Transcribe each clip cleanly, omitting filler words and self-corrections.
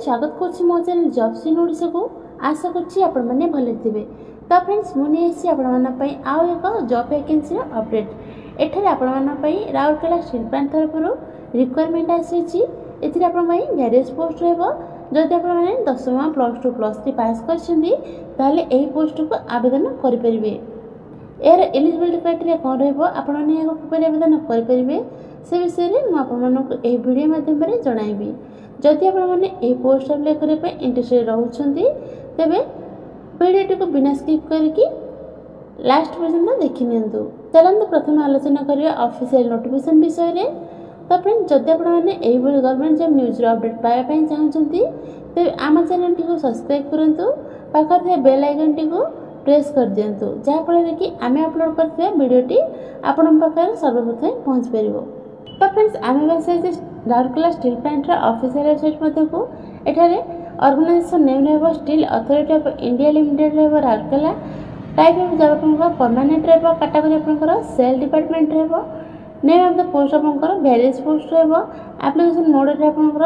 स्वागत करुच्ची मो channel jobs in Odisha को। आशा करुच्ची आपण माने भले थिबे। तो फ्रेंड्स मुझे आसी आपण माना पई आउ एक जॉब वैकेंसी अपडेट। एठारे आपण माना पई राउरकेला स्टील प्लांट तरफरु रिक्वायरमेंट आसीची। एथिरे आपण पई वेरियस पोस्ट रहबो। जदि आपण माने 10मा +2 +3 पास करछन्ती ताले एही पोस्ट को आवेदन करि परिबे। एयर एलिजिबिलिटी क्राइटेरिया कोन रहबो, आपण माने एको किपरि आवेदन करि परिबे से विषय रे मु आपण मानको एही वीडियो माध्यम रे जणाइबी। जदि आपण माने एही पोस्ट अप्लाई करे पे इंटरेस्टेड रहउछन्ती तबे वीडियो को बिना स्किप करके लास्ट पर्यंत देखि नियंतु। चलंतु प्रथम आलोचना करिया ऑफिशियल नोटिफिकेशन विषय रे। तो फ्रेंड जदि आपण माने एही बडी गवर्नमेंट जॉब न्यूज रो अपडेट पाया पई चाहछन्ती तबे आम चैनल टी को सब्सक्राइब करंतु, पाखर थे बेल आइकन टी को प्रेस कर दियंतु, जहा फल कि आमे अपलोड करथिबा वीडियो टी आपण पाखर सर्वप्रथम पहुंच परिबो। तो फ्रेंड्स आमे बसे राउरकेला स्टील प्लांट रा ऑफिशियल वेबसाइट मध्ये को एठारे ऑर्गेनाइजेशन नेम रहबो steel authority of India limited रहबो राउरकेला। टाइप ऑफ जॉब आपनकर परमानेंट रहबो। कैटेगरी आपनकर सेल डिपार्टमेंट रहबो। नेम ऑफ द पोस्ट आपनकर वेरियस पोस्ट रहबो। एप्लीकेशन मोड रे आपनकर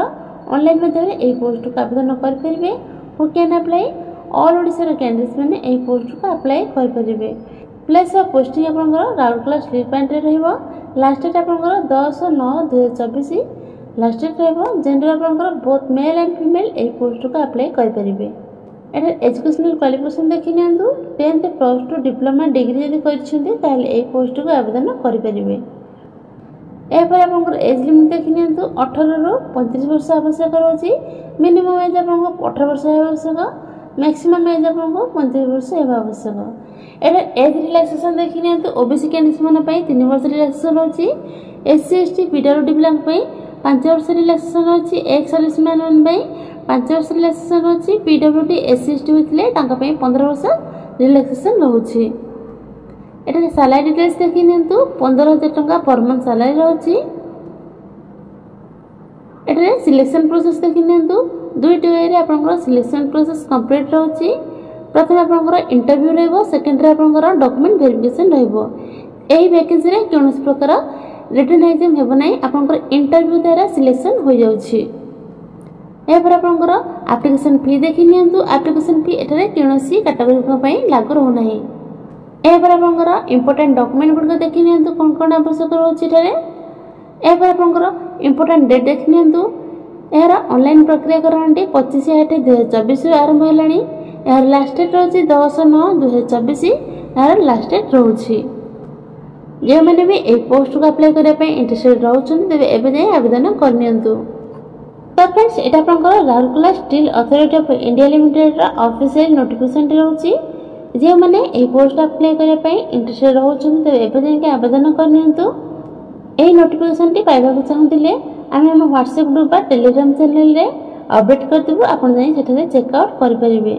ऑनलाइन माध्यम रे एही पोस्ट को आवेदन कर परिबे। Who can apply all Odisha रे कैंडिडेट्स माने एही पोस्ट को अप्लाई कर परिबे। प्लेस ऑफ पोस्टिंग आपनकर राउरकेला स्टील प्लांट रे रहबो। लास्ट डेट आपनकर 10/9/2024। लास्ट डेट रहबो। जेंडर आपनकर बोथ मेल एंड फीमेल एही पोस्ट को अप्लाई कर परिबे। एटा एजुकेशनल क्वालिफिकेशन देखि नियंतु। 10th +2 डिप्लोमा डिग्री यदि करछन्ती ताले एही पोस्ट को आवेदन कर परिबे। ए पर आपनकर एज लिमिट देखि नियंतु। 18 रु 35 वर्ष आवश्यक रहउची। मिनिमम एज आपनकर 18 वर्ष आवश्यक। मैक्सिमम एज आपको 35 वर्ष हेबा आवश्यक। एटा एज रिलैक्सेशन देखि नियंतु। ओबीसी कैंडिडेट्स मन पई 3 वर्ष रिलैक्सेशन होची। एससी एसटी पीडब्ल्यूडी बिलॉन्ग पई 5 वर्ष रिलैक्सेशन होची। एक्स सर्विसमैन मन पई 5 वर्ष रिलैक्सेशन होची। पीडब्ल्यूडी एससी एसटी होइतले तांका पई 15 वर्ष रिलैक्सेशन रहउची। एटा सैलरी डिटेल्स देखि नियंतु। 15,000 टंका पर मंथ सैलरी रहउची। एटा सिलेक्शन प्रोसेस देखि नियंतु। दुईटी वे रे आपनकर सिलेक्शन प्रोसेस कंप्लीट रहउची। प्रथम आपनकर इंटरव्यू रहबो। सेकंड रे आपनकर डॉक्यूमेंट वेरिफिकेशन रहबो। एही वैकेंसी रे कोनोस प्रकार रिटन एग्जाम हेबो नै। आपनकर इंटरव्यू द्वारा सिलेक्शन हो जाउची। ए पर आपनकर एप्लीकेशन फी देखि नियंतु। एप्लीकेशन फी एठारे कोनोसी कैटेगरी को पई लागू रहउ नै। ए पर आपनकर इंपोर्टेंट डॉक्यूमेंट गुड देखि नियंतु कोन कोन आवश्यक रहउची एठारे। ए पर आपनकर इंपोर्टेंट डेट देखि नियंतु। यार ऑनलाइन प्रक्रिया करंटी 25/8/2024 आरंभ हेलानी। यार लास्ट डेट रहउची 10/9/2024। यार लास्ट डेट रहउची। जे माने भी ए पोस्ट को अप्लाई करे पे इंटरेस्टेड रहउछन तबे एबे जाय आवेदन कर नियंतु। तो फ्रेंड्स एटा आपनकर Rourkela steel authority of India limited रा ऑफिशियल नोटिफिकेशन रहउची। जे माने ए पोस्ट अप्लाई करे पे इंटरेस्टेड रहउछन तबे एबे जाय आवेदन कर नियंतु। एही नोटिफिकेशन टी पाइबा को चाहतिले आमे हम व्हाट्सएप ग्रुप बा टेलीग्राम चैनल रे अपडेट कर देबो। आपण जाई सेठारे चेक आउट कर परिबे।